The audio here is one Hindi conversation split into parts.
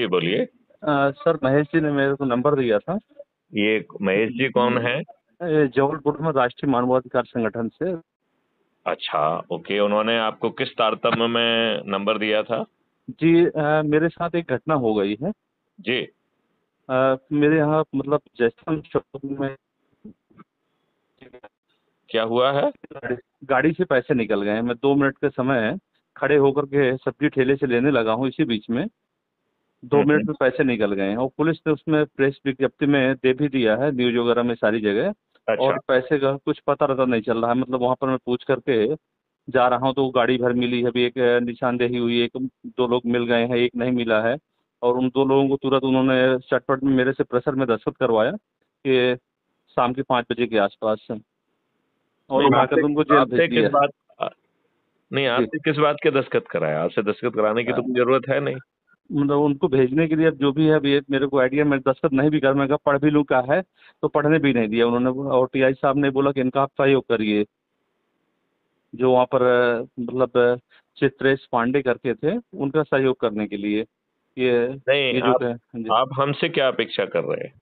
जी बोलिए। सर महेश जी ने मेरे को नंबर दिया था। ये महेश जी कौन है? ये जबलपुर में राष्ट्रीय मानवाधिकार संगठन से। अच्छा, ओके। उन्होंने आपको किस तारतम्य में नंबर दिया था? जी, मेरे साथ एक घटना हो गई है। जी। मेरे यहाँ मतलब जैसलमेर चौक में क्या हुआ है? गाड़ी गाड़ी से पैसे निकल गए हैं। मैं 2 मिनट के समय खड़े होकर के सब्जी ठेले से लेने लगा हूँ, इसी बीच में 2 मिनट हम्म। में पैसे निकल गए हैं और पुलिस ने उसमें प्रेस विज्ञप्ति में दे भी दिया है, न्यूज वगैरह में सारी जगह। अच्छा। और पैसे का कुछ पता रहता नहीं चल रहा है। मतलब वहां पर मैं पूछ करके जा रहा हूँ तो गाड़ी भर मिली है। अभी एक निशानदेही हुई, एक दो लोग मिल गए हैं, एक नहीं मिला है। और उन दो लोगों को तुरंत उन्होंने चटपट में मेरे से प्रेशर में दस्तखत करवाया कि शाम के 5 बजे के आसपास से, और नहीं, उठा आपसे करके उनको जेल भेज आपसे किस दिया है। बात नहीं, जी, आपसे किस बात के दस्तखत कराया? आपसे दस्तखत कराने की तो कोई जरूरत है नहीं। मतलब उनको भेजने के लिए अब जो भी है, अभी ये मेरे को आइडिया, मैं दस्तखत नहीं भी कर, मैं कहा पढ़ भी लूँ का है, तो पढ़ने भी नहीं दिया उन्होंने। और टीआई साहब ने बोला कि इनका आप सहयोग करिए। जो वहाँ पर मतलब चित्रेश पांडे करके थे, उनका सहयोग करने के लिए ये नहीं, ये जो आप है। जी आप हमसे क्या अपेक्षा कर रहे हैं?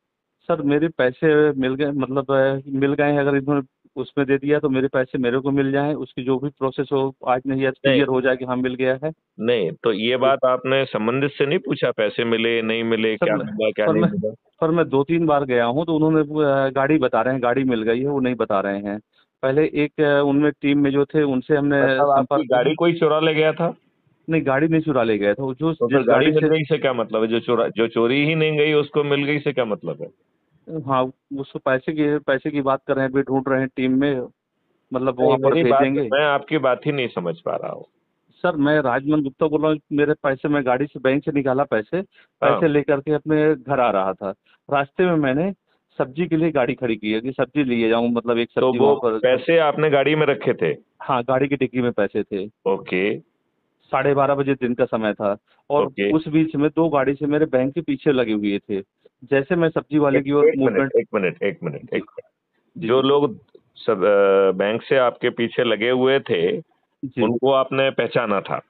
सर, मेरे पैसे मिल गए, मतलब मिल गए हैं। अगर इन्होंने उसमें दे दिया तो मेरे पैसे मेरे को मिल जाएं, उसकी जो भी प्रोसेस हो आज नहीं आज नहीं, क्लियर हो जाए कि हाँ मिल गया है। नहीं, तो ये जी बात आपने संबंधित से नहीं पूछा? पैसे मिले नहीं मिले, सर, क्या मिला क्या पर नहीं मैं मिला? पर मैं 2-3 बार गया हूँ तो उन्होंने गाड़ी बता रहे हैं, गाड़ी मिल गई है, वो नहीं बता रहे हैं। पहले एक उनमें टीम में जो थे उनसे हमने मतलब आपकी संपर्क किया। गाड़ी कोई चुरा ले गया था? नहीं, गाड़ी नहीं चुरा ले गए थे वो, जो तो फिर जिस गाड़ी गाड़ी मिल से। गई से क्या मतलब है? जो चोरी ही नहीं गई उसको मिल गई से क्या मतलब है? हाँ, उसको पैसे की बात कर रहे हैं, अभी ढूंढ रहे हैं टीम में, मतलब नहीं, वहां पर भेजेंगे। मैं आपकी बात ही नहीं समझ पा रहा हूँ। सर, मैं राजमन गुप्ता बोल रहा हूँ। मेरे पैसे, मैं गाड़ी से बैंक से निकाला पैसे, हाँ। पैसे लेकर के अपने घर आ रहा था। रास्ते में मैंने सब्जी के लिए गाड़ी खड़ी की है कि सब्जी लिए जाऊं, मतलब एक तो सब्जी वो वहां पर पैसे आपने गाड़ी में रखे थे? हाँ, गाड़ी की डिक्की में पैसे थे। ओके। 12:30 बजे दिन का समय था। और ओके। उस बीच में दो गाड़ी से मेरे बैंक के पीछे लगे हुए थे। जैसे मैं सब्जी वाले एक की ओर एक मिनट मूवमेंट। एक मिनट एक मिनट जी एक मिनट। जी जो लोग सब बैंक से आपके पीछे लगे हुए थे, जी। उनको आपने पहचाना था?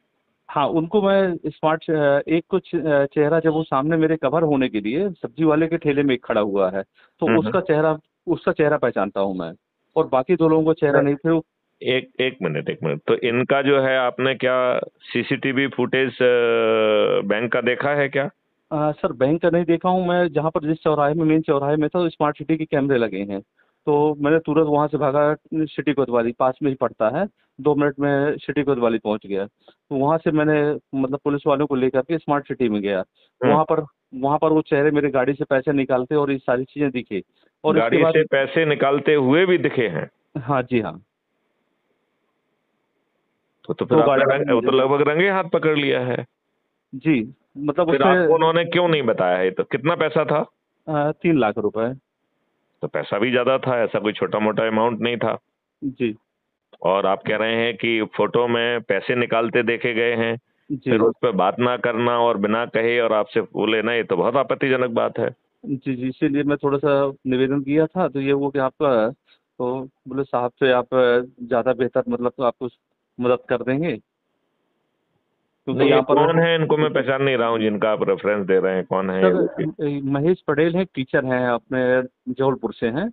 हाँ, उनको मैं स्मार्ट, एक कुछ चेहरा जब वो सामने मेरे कवर होने के लिए सब्जी वाले के ठेले में एक खड़ा हुआ है, तो हम्म। उसका चेहरा पहचानता हूँ मैं। और बाकी दो लोगों का चेहरा नहीं थे। एक एक मिनट, तो इनका जो है आपने क्या सीसीटीवी फुटेज बैंक का देखा है क्या? सर, बैंक का नहीं देखा हूँ मैं। जहाँ पर जिस चौराहे में, मेन चौराहे में था, स्मार्ट सिटी के कैमरे लगे हैं। तो मैंने तुरंत वहां से भागा। सिटी कोतवाली पास में ही पड़ता है, 2 मिनट में सिटी कोतवाली पहुंच गया। तो वहां से मैंने मतलब पुलिस वालों को लेकर के स्मार्ट सिटी में गया। हम्म। वहां पर वो चेहरे मेरे गाड़ी से पैसे निकालते और ये सारी चीजें दिखी। और इसके गाड़ी से बाद पैसे निकालते हुए भी दिखे हैं? हाँ जी हाँ। तो फिर दो आपने गाड़ी वो तो लगभग रंगे हाथ पकड़ लिया है। जी, मतलब फिर उसमें आपको उन्होंने क्यों नहीं बताया? है तो कितना पैसा था? 3 लाख रुपए। तो पैसा भी ज्यादा था, ऐसा कोई छोटा मोटा अमाउंट नहीं था। जी और आप कह रहे हैं कि फोटो में पैसे निकालते देखे गए हैं, फिर जी उस पर बात ना करना और बिना कहे और आपसे बोले ना, ये तो बहुत आपत्तिजनक बात है। जी जी, इसीलिए मैं थोड़ा सा निवेदन किया था। तो ये वो कि आपका, तो बोले साहब से आप ज़्यादा बेहतर, मतलब तो आपको मदद कर देंगे, क्योंकि नहीं, ये यहाँ पर। कौन है? इनको मैं पहचान नहीं रहा हूँ जिनका आप रेफरेंस दे रहे हैं। कौन है ये सर, व्यक्ति? महेश पटेल हैं, टीचर हैं, अपने जबलपुर से हैं।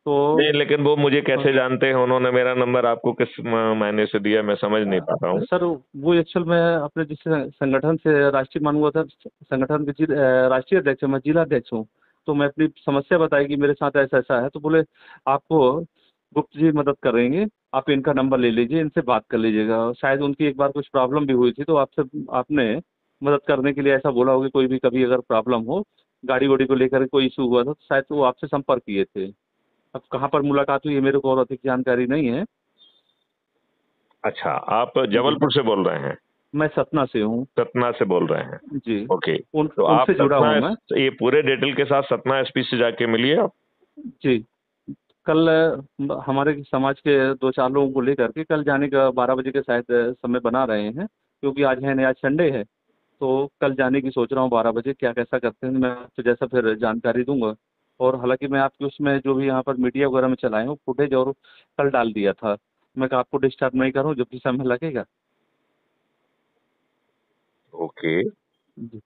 तो नहीं, लेकिन वो मुझे कैसे जानते हैं? उन्होंने मेरा नंबर आपको किस मायने से दिया, मैं समझ नहीं पा रहा हूँ। सर, वो एक्चुअल में अपने जिस संगठन से, राष्ट्रीय मानवाधिकार संगठन के राष्ट्रीय अध्यक्ष हूँ, मैं जिला अध्यक्ष हूँ। तो मैं अपनी समस्या बताई कि मेरे साथ ऐसा ऐसा है, तो बोले आपको गुप्त जी मदद करेंगे, आप इनका नंबर ले लीजिए, इनसे बात कर लीजिएगा। शायद उनकी एक बार कुछ प्रॉब्लम भी हुई थी, तो आपने मदद करने के लिए ऐसा बोला होगा। कोई भी कभी अगर प्रॉब्लम हो, गाड़ी वाड़ी को लेकर कोई इशू हुआ था, तो शायद वो आपसे संपर्क किए थे। अब कहाँ पर मुलाकात हुई है मेरे को और अधिक जानकारी नहीं है। अच्छा, आप जी, जबलपुर से बोल रहे हैं? मैं सतना से हूँ। सतना से बोल रहे हैं? जी, ओके। तो आप उनसे जुड़ा सतना, हूँ मैं। ये पूरे डिटेल के साथ सतना एसपी से जाके मिलिए आप। जी, कल हमारे समाज के 2-4 लोगों को लेकर के कल जाने का 12 बजे का शायद समय बना रहे हैं, क्योंकि आज है नहीं, आज संडे है। तो कल जाने की सोच रहा हूँ 12 बजे। क्या कैसा करते हैं मैं आपको जैसा फिर जानकारी दूंगा। और हालांकि मैं आपके उसमें जो भी यहाँ पर मीडिया वगैरह में चलाए हूँ फुटेज, और कल डाल दिया था। मैं कहा आपको डिस्टर्ब नहीं करूँ, जब भी समय लगेगा। ओके। जी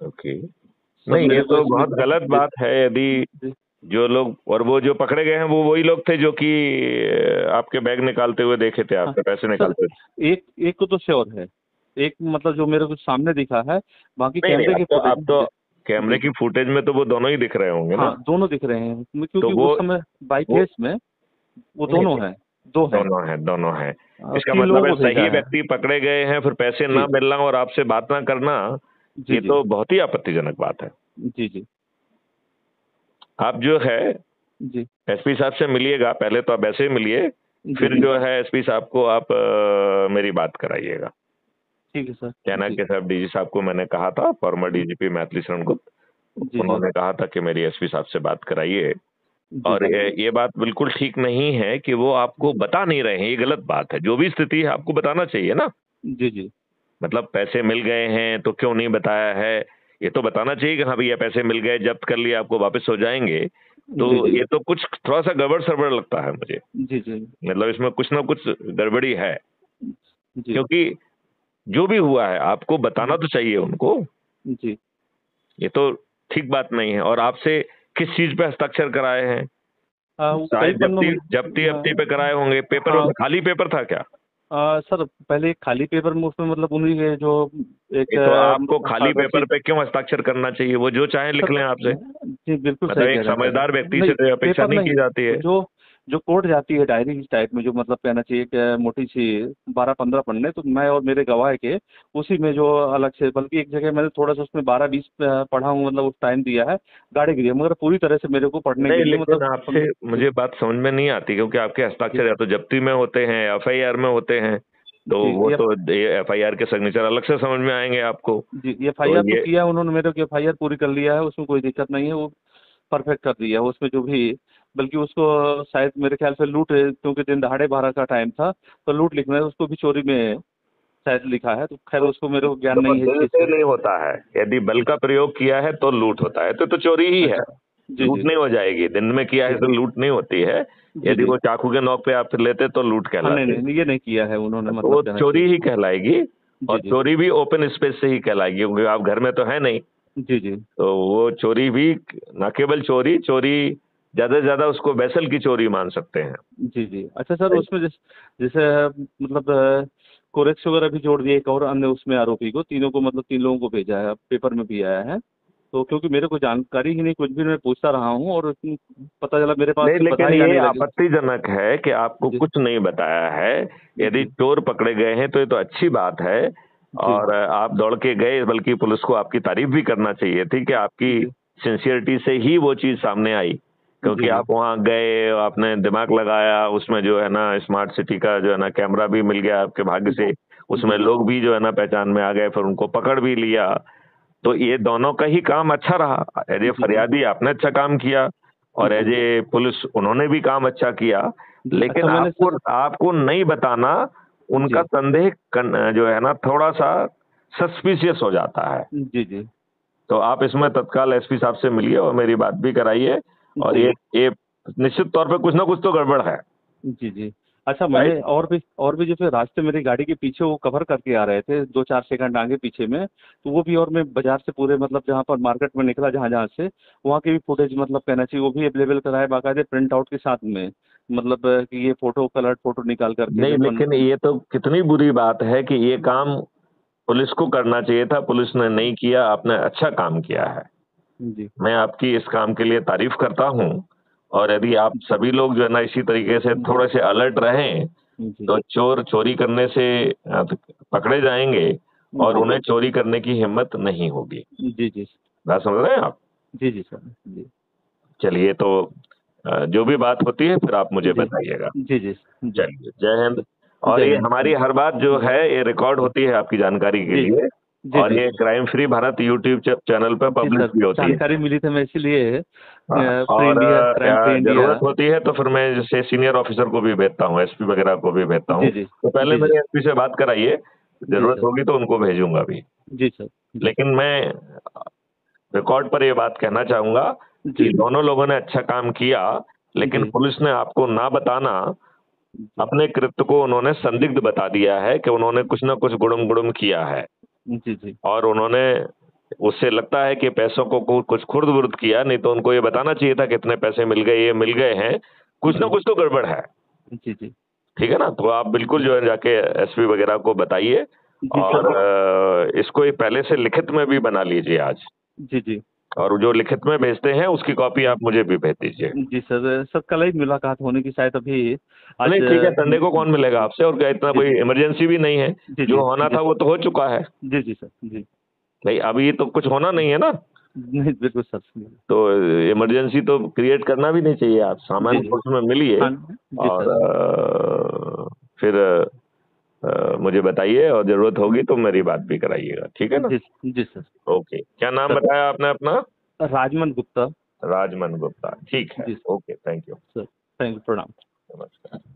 ओके। सब नहीं, ये मेरे को तो इसमें बहुत गलत जी, बात है यदि जी। जो लोग, और वो जो पकड़े गए हैं वो वही लोग थे जो कि आपके बैग निकालते हुए देखे थे, हाँ, आपके पैसे सर निकालते थे। एक एक को तो श्योर है, एक मतलब जो मेरे को सामने दिखा है, बाकी नहीं नहीं, कैमरे की फुटेज। अब तो जी, कैमरे जी, की फुटेज में तो वो दोनों ही दिख रहे होंगे ना। हाँ दोनों दिख रहे हैं तो क्योंकि वो उस समय बाई वो फेस में वो नहीं दोनों नहीं, हैं, दो हैं। दोनों है, दोनों है। इसका 3 मतलब लोगों है को भेजा सही है। व्यक्ति पकड़े गए हैं, फिर पैसे ना जी, मिलना और आपसे बात ना करना, जी, ये जी, तो बहुत ही आपत्तिजनक बात है। जी, जी, आप जो है जी, एसपी साहब से मिलिएगा, पहले तो आप ऐसे ही मिलिए, जी, फिर जी, जो है एसपी साहब को आप मेरी बात कराइएगा। ठीक है सर। कहना जी, कि साहब डीजी साहब को मैंने कहा था, फॉर्मर डीजीपी मैथिली शरण गुप्त, जी, जी, उन्होंने कहा था कि मेरी एसपी साहब से बात कराइए। जी, और जी, ये बात बिल्कुल ठीक नहीं है कि वो आपको बता नहीं रहे हैं, ये गलत बात है। जो भी स्थिति है आपको बताना चाहिए ना। जी, जी, मतलब पैसे मिल गए हैं तो क्यों नहीं बताया है, ये तो बताना चाहिए कि हाँ भैया पैसे मिल गए, जब्त कर लिए, आपको वापस हो जाएंगे। तो जी, जी, ये तो कुछ थोड़ा सा गड़बड़ सड़बड़ लगता है मुझे। जी, जी, मतलब इसमें कुछ ना कुछ गड़बड़ी है, जी, क्योंकि जो भी हुआ है आपको बताना जी, तो चाहिए उनको। जी। ये तो ठीक बात नहीं है। और आपसे किस चीज पे हस्ताक्षर कराए हैं? वो कई शायद पन्नों जब्ती में जब्ती अब्ती पे कराए होंगे। पेपर हाँ, में खाली पेपर था क्या? सर पहले एक खाली पेपर में उसमें मतलब उन्हीं के जो एक ये तो आपको खाली पेपर रसीद। पे क्यों हस्ताक्षर करना चाहिए? वो जो चाहे लिख सर लें आपसे। जी बिल्कुल मतलब सही एक कह रहे हैं सर। समझदार व्यक्ति से नहीं, तो ये अपेक्षा पेपर नहीं नहीं, की जाती है। जो जो कोर्ट जाती है डायरी इस टाइप में, जो मतलब कहना चाहिए कि मोटी सी 12-15 पन्ने, तो मैं और मेरे गवाह के उसी में जो अलग से, बल्कि एक जगह मैंने थोड़ा सा उसमें 12-20 पढ़ा हूँ, मतलब उस टाइम दिया है गाड़ी के लिए, मगर पूरी तरह से मेरे को पढ़ने के नहीं, लिए लेकिन मतलब आपसे जी, मुझे बात समझ में नहीं आती, क्योंकि आपके जी, हस्ताक्षर या तो जब्ती में होते हैं, एफआईआर में होते हैं। तो जी, वो ये तो एफआईआर के सिग्नेचर अलग से समझ में आएंगे आपको। जी, तो एफआईआर तो ये किया है उन्होंने, मेरे को एफआईआर पूरी कर लिया है, उसमें कोई दिक्कत नहीं है, वो परफेक्ट कर दिया है उसमें जो भी। बल्कि उसको शायद मेरे ख्याल से लूट, क्योंकि दिन दहाड़े 12 का टाइम था, तो लूट लिखना है, उसको भी चोरी में शायद लिखा है, तो खैर उसको मेरे को ज्ञान देखो, नहीं है इस दिल चीज़ से का। नहीं होता है। यदि बल जी, का प्रयोग किया है तो लूट होता है, तो चोरी ही है। अच्छा, जी, लूट जी, नहीं हो जाएगी। दिन में किया है जी, तो लूट नहीं होती है। जी, यदि जी, वो चाकू के नोक पे आप लेते तो लूट हाँ, नहीं, कहलाती। नहीं, ये नहीं किया है उन्होंने, तो मतलब वो कहना चोरी चाहिए। ही कहलाएगी। जी, और जी, चोरी भी ओपन स्पेस से ही कहलाएगी, क्योंकि आप घर में तो है नहीं। जी, जी, तो वो चोरी भी, न केवल चोरी चोरी, ज्यादा से ज्यादा उसको वैसल की चोरी मान सकते हैं। जी, जी। अच्छा सर, उसमें जैसे मतलब कोरेक्स वगैरह भी जोड़ दिए एक और अन्य उसमें आरोपी को, तीनों को मतलब 3 लोगों को भेजा है, अब पेपर में भी आया है। तो क्योंकि मेरे को जानकारी ही नहीं कुछ भी, मैं पूछता रहा हूँ और पता चला मेरे पास नहीं, लेकिन बधाई ये आने लगी। आपत्तिजनक है कि आपको जी, कुछ नहीं बताया है। यदि जी, चोर पकड़े गए हैं तो ये तो अच्छी बात है। जी, और आप दौड़ के गए, बल्कि पुलिस को आपकी तारीफ भी करना चाहिए थी कि आपकी जी, सिंसियरिटी से ही वो चीज सामने आई। क्योंकि जी, जी, आप वहां गए, आपने दिमाग लगाया, उसमें जो है ना स्मार्ट सिटी का जो है ना कैमरा भी मिल गया आपके भाग्य से। जी, उसमें जी, लोग भी जो है ना पहचान में आ गए, फिर उनको पकड़ भी लिया। तो ये दोनों का ही काम अच्छा रहा। एज ए जी, जी, फरियादी आपने अच्छा काम किया, और एज जी, ए पुलिस उन्होंने भी काम अच्छा किया। जी। अच्छा लेकिन मैंने आपको सर आपको नहीं बताना, उनका जी, संदेह जो है ना थोड़ा सा सस्पिशियस हो जाता है। जी, जी, तो आप इसमें तत्काल एसपी साहब से मिलिए और मेरी बात भी कराइए। और जी, ये निश्चित तौर पे कुछ ना कुछ तो गड़बड़ है। जी, जी। अच्छा राइट। मैंने और भी जैसे रास्ते मेरी गाड़ी के पीछे वो कवर करके आ रहे थे 2-4 सेकंड आगे पीछे में, तो वो भी, और मैं बाजार से पूरे मतलब जहाँ पर मार्केट में निकला जहाँ-जहाँ से, वहाँ की भी फुटेज मतलब कहना चाहिए वो भी अवेलेबल कराए बाकायदे प्रिंट आउट के साथ में। मतलब कि ये फ़ोटो कलर्ड फ़ोटो निकाल कर के नहीं, जो अपन। लेकिन ये तो कितनी बुरी बात है कि ये काम पुलिस को करना चाहिए था, पुलिस ने नहीं किया। आपने अच्छा काम किया है। जी, मैं आपकी इस काम के लिए तारीफ करता हूँ। और यदि आप सभी लोग जो है ना इसी तरीके से थोड़े से अलर्ट रहें, जी, तो चोर चोरी करने से पकड़े जाएंगे, और जी, उन्हें चोरी करने की हिम्मत नहीं होगी। जी, जी, बात समझ रहे हैं आप? जी, जी सर, जी, चलिए, तो जो भी बात होती है फिर आप मुझे जी, बताइएगा। जी, जी, जी, चलिए, जय हिंद। और जय ये हिंद। हमारी हर बात जो है ये रिकॉर्ड होती है आपकी जानकारी के जी, लिए। जी, और जी, ये crime free Bharat YouTube channel पर जी पब्लिश सर, भी होती है। जानकारी मिली थी, मैं इसीलिए हाँ, फ्री और इंडिया, क्राइम फ्री इंडिया। जरूरत होती है तो फिर मैं जैसे सीनियर ऑफिसर को भी भेजता हूँ, एसपी वगैरह को भी भेजता जी, हूँ। जी, तो पहले जी, जी, मेरे एसपी से बात कराइए, जी जरूरत सर, होगी तो उनको भेजूंगा भी। जी सर, जी, लेकिन मैं रिकॉर्ड पर ये बात कहना चाहूंगा कि जी, दोनों लोगों ने अच्छा काम किया, लेकिन जी, पुलिस ने आपको ना बताना, जी, अपने कृत्य को उन्होंने संदिग्ध बता दिया है कि उन्होंने कुछ ना कुछ गुड़म गुड़म किया है। जी, जी, और उन्होंने उससे लगता है कि पैसों को कुछ खुर्द बुर्द किया, नहीं तो उनको ये बताना चाहिए था कितने पैसे मिल गए, ये मिल गए हैं, कुछ ना जी कुछ तो गड़बड़ है। जी जी ठीक है ना? तो आप बिल्कुल जो है जाके एसपी वगैरह को बताइए जी और सर। इसको एक पहले से लिखित में भी बना लीजिए आज, जी जी और जो लिखित में भेजते हैं उसकी कॉपी आप मुझे भी भेज दीजिए। जी सर। सर कल ही मुलाकात होने की शायद अभी आज। नहीं ठीक है, संडे को कौन मिलेगा आपसे, और क्या इतना जी कोई इमरजेंसी भी नहीं है, जी जी जो होना जी था वो तो हो चुका है। जी जी सर जी। भाई अभी तो कुछ होना नहीं है ना, नहीं बिल्कुल सर। तो इमरजेंसी तो क्रिएट करना भी नहीं चाहिए। आप जी सामान्य जी कोर्स में मिलिए हाँ जी और सर। फिर मुझे बताइए, और जरूरत होगी तो मेरी बात भी कराइएगा, ठीक है ना? जी जी सर। ओके, क्या नाम सर बताया आपने अपना? राजमन गुप्ता। राजमन गुप्ता, ठीक है। जी okay, thank you. Sir. Thank you. प्रणाम। नमस्कार।